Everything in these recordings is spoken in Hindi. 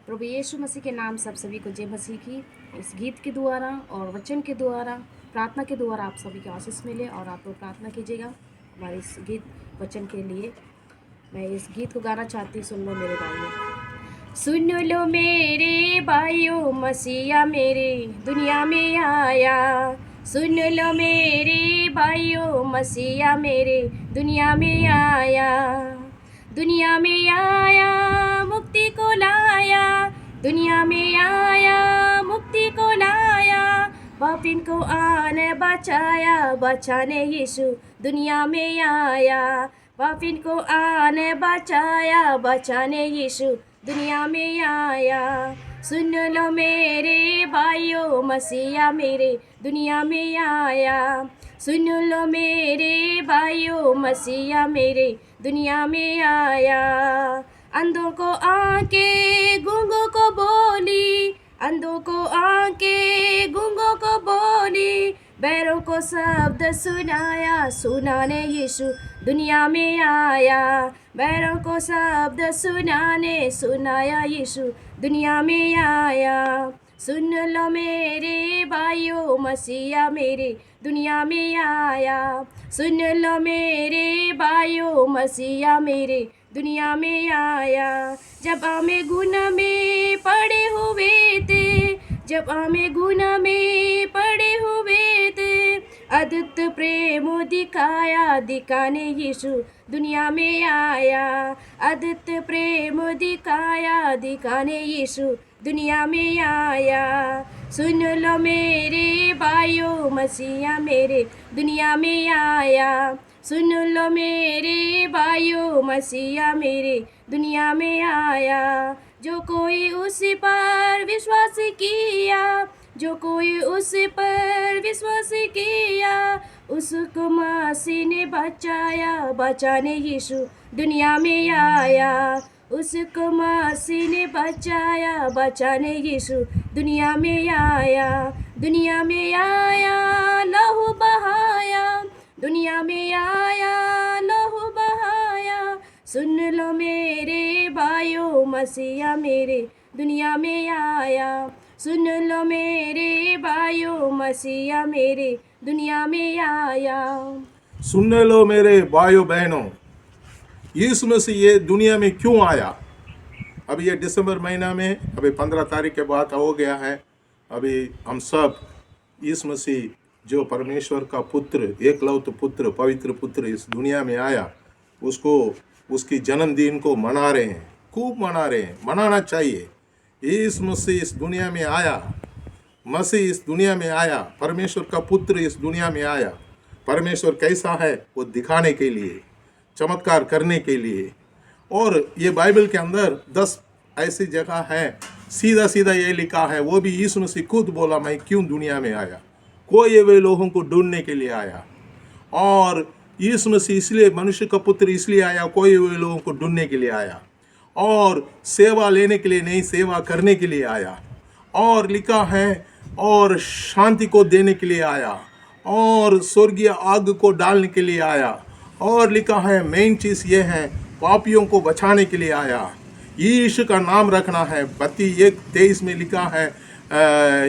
प्रभु यीशु मसीह के नाम सब सभी को जय मसीह की। इस गीत के द्वारा और वचन के द्वारा, प्रार्थना के द्वारा आप सभी को आशीष मिले और आप लोग प्रार्थना कीजिएगा हमारे इस गीत वचन के लिए। मैं इस गीत को गाना चाहती हूँ। सुन लो मेरे भाइयों, सुन लो मेरे भाइयों, मसीहा मेरे दुनिया में आया। सुन लो मेरे भाइयों, मसीहा मेरे दुनिया में आया। दुनिया में आया, मुक्ति को लाया। दुनिया में आया, मुक्ति को लाया। पापिन को आने बचाया, बचाने यीशु दुनिया में आया। पापिन को आने बचाया, बचाने यीशु दुनिया में आया। सुन लो मेरे भाइयों, मसीहा मेरे दुनिया में आया। सुन लो मेरे भाइयों, मसीहा मेरे दुनिया में आया। अंधों को आंखें, गूंगों को बोली। अंधों को आंखें, गूंगों को बोली। बैरों को शब्द सुनाया, सुनाने यीशु दुनिया में आया। बैरों को शब्द सुनाने, सुनाया यीशु दुनिया में आया। सुन लो मेरे भाइयों, मसीहा मेरे दुनिया में आया। सुन लो मेरे भाइयों, मसीहा मेरे दुनिया में आया। जब हमें गुनाह में पड़े हुए थे, जब हमें गुनाह में पड़े हुए थे, अद्भुत प्रेम दिखाया, दिखाने यीशु दुनिया में आया। अद्भुत प्रेम दिखाया, दिखाने यीशु दुनिया में आया। सुन लो मेरे भाइयों, मसीहा मेरे दुनिया में आया। सुन लो मेरे भाइयों, मसीहा मेरे दुनिया में आया। जो कोई उस पर विश्वास किया, जो कोई उस पर विश्वास किया, उसको मसीह ने बचाया, बचाने यीशु दुनिया में आया। उसको मसीह ने बचाया, बचाने यीशु दुनिया में आया। दुनिया में आया, लहू बहाया। दुनिया में आया, लहू बहाया। सुन लो मेरे भाइयों, मसीहा मेरे दुनिया में आया। सुन लो मेरे भाइयों, मसीहा मेरे दुनिया में आया। सुनने लो मेरे भाइयों बहनों, यीशु मसीह ये दुनिया में क्यों आया। अभी ये दिसंबर महीना में, अभी 15 तारीख के बाद हो गया है। अभी हम सब यीशु मसीह जो परमेश्वर का पुत्र, एकलौत पुत्र, पवित्र पुत्र इस दुनिया में आया, उसको, उसकी जन्मदिन को मना रहे हैं, खूब मना रहे हैं, मनाना चाहिए। यीशु मसीह इस दुनिया में आया, मसीह इस दुनिया में आया, परमेश्वर का पुत्र इस दुनिया में आया। परमेश्वर कैसा है वो दिखाने के लिए, चमत्कार करने के लिए। और ये बाइबल के अंदर 10 ऐसी जगह है, सीधा सीधा ये लिखा है, वो भी यीशु मसीह खुद बोला, मैं क्यों दुनिया में आया। कोई वे लोगों को ढूंढने के लिए आया। और यीशु मसीह इसलिए, मनुष्य का पुत्र इसलिए आया, कोई वे लोगों को ढूंढने के लिए आया। और सेवा लेने के लिए नहीं, सेवा करने के लिए आया। और लिखा है, और शांति को देने के लिए आया, और स्वर्गीय आग को डालने के लिए आया। और लिखा है, मेन चीज़ ये है, पापियों को बचाने के लिए आया। यीशु का नाम रखना है। मत्ती 1:23 में लिखा है,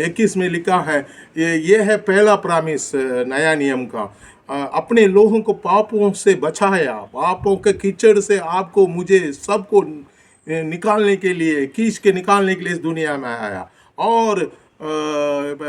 21 में लिखा है, ये है पहला प्रॉमिस नया नियम का। अपने लोगों को पापों से बचाया, पापों के कीचड़ से आपको, मुझे, सबको निकालने के लिए, खींच के निकालने के लिए इस दुनिया में आया। और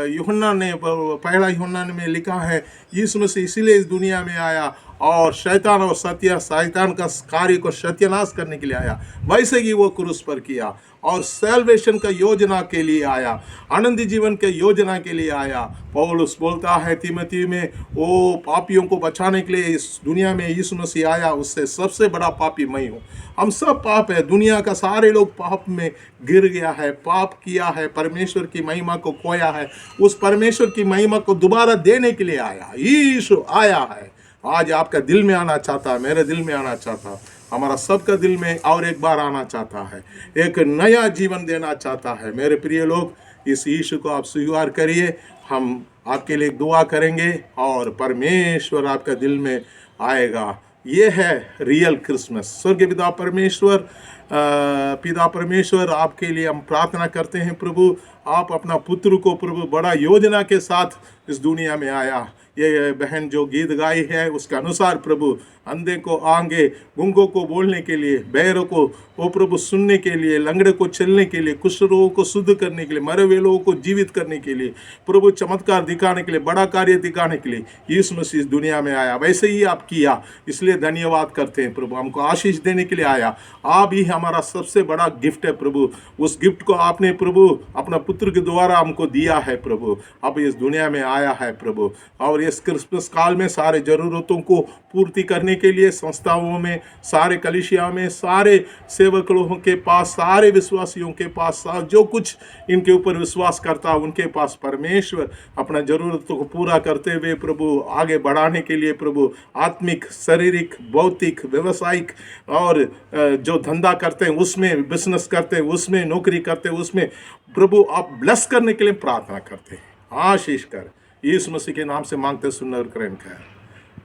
यूहन्ना ने, पहला यूहन्ना में लिखा है, यीशु मसीह इसीलिए इस दुनिया में आया और शैतान और शैतान का कार्य को सत्यानाश करने के लिए आया। वैसे ही वो क्रूस पर किया और सैल्वेशन का योजना के लिए आया, आनंदी जीवन के योजना के लिए आया। पौलुस बोलता है तीमुथी में, वो पापियों को बचाने के लिए इस दुनिया में यीशु मसीह आया, उससे सबसे बड़ा पापी मैं हूँ। हम सब पाप है, दुनिया का सारे लोग पाप में गिर गया है, पाप किया है, परमेश्वर की महिमा को खोया है। उस परमेश्वर की महिमा को दोबारा देने के लिए आया, यीशु आया है। आज आपका दिल में आना चाहता है, मेरे दिल में आना चाहता है, हमारा सबका दिल में और एक बार आना चाहता है, एक नया जीवन देना चाहता है। मेरे प्रिय लोग, इस यीशु को आप स्वीकार करिए। हम आपके लिए दुआ करेंगे और परमेश्वर आपका दिल में आएगा। ये है रियल क्रिसमस। स्वर्गीय पिता परमेश्वर, पिता परमेश्वर आपके लिए हम प्रार्थना करते हैं प्रभु, आप अपना पुत्र को प्रभु बड़ा योजना के साथ इस दुनिया में आया। ये बहन जो गीत गाई है उसके अनुसार प्रभु अंधे को आंगे, गूंगों को बोलने के लिए, बहरों को वो प्रभु सुनने के लिए, लंगड़े को चलने के लिए, कुष्ठ रोगों को शुद्ध करने के लिए, मरे हुए लोगों को जीवित करने के लिए, प्रभु चमत्कार दिखाने के लिए, बड़ा कार्य दिखाने के लिए यीशु मसीह इस दुनिया में आया। वैसे ही आप किया, इसलिए धन्यवाद करते हैं प्रभु। हमको आशीष देने के लिए आया। आप ही हमारा सबसे बड़ा गिफ्ट है प्रभु। उस गिफ्ट को आपने प्रभु अपना पुत्र के द्वारा हमको दिया है प्रभु। अब इस दुनिया में आया है प्रभु, और इस क्रिसमस काल में सारे जरूरतों को पूर्ति करने के लिए संस्थाओं में, सारे कलीसिया में, सारे सेवक लोगों के पास, सारे विश्वासियों के पास, जो कुछ इनके ऊपर विश्वास करता है उनके पास परमेश्वर अपना जरूरतों को पूरा करते हुए प्रभु आगे बढ़ाने के लिए प्रभु आत्मिक, शारीरिक, भौतिक, व्यवसायिक और जो धंधा करते हैं उसमें, बिजनेस करते हैं उसमें, नौकरी करते हैं उसमें प्रभु आप ब्लेस करने के लिए प्रार्थना करते हैं। आशीष कर यीशु मसीह के नाम से मांगते सुनने और करें।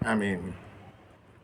आमीन।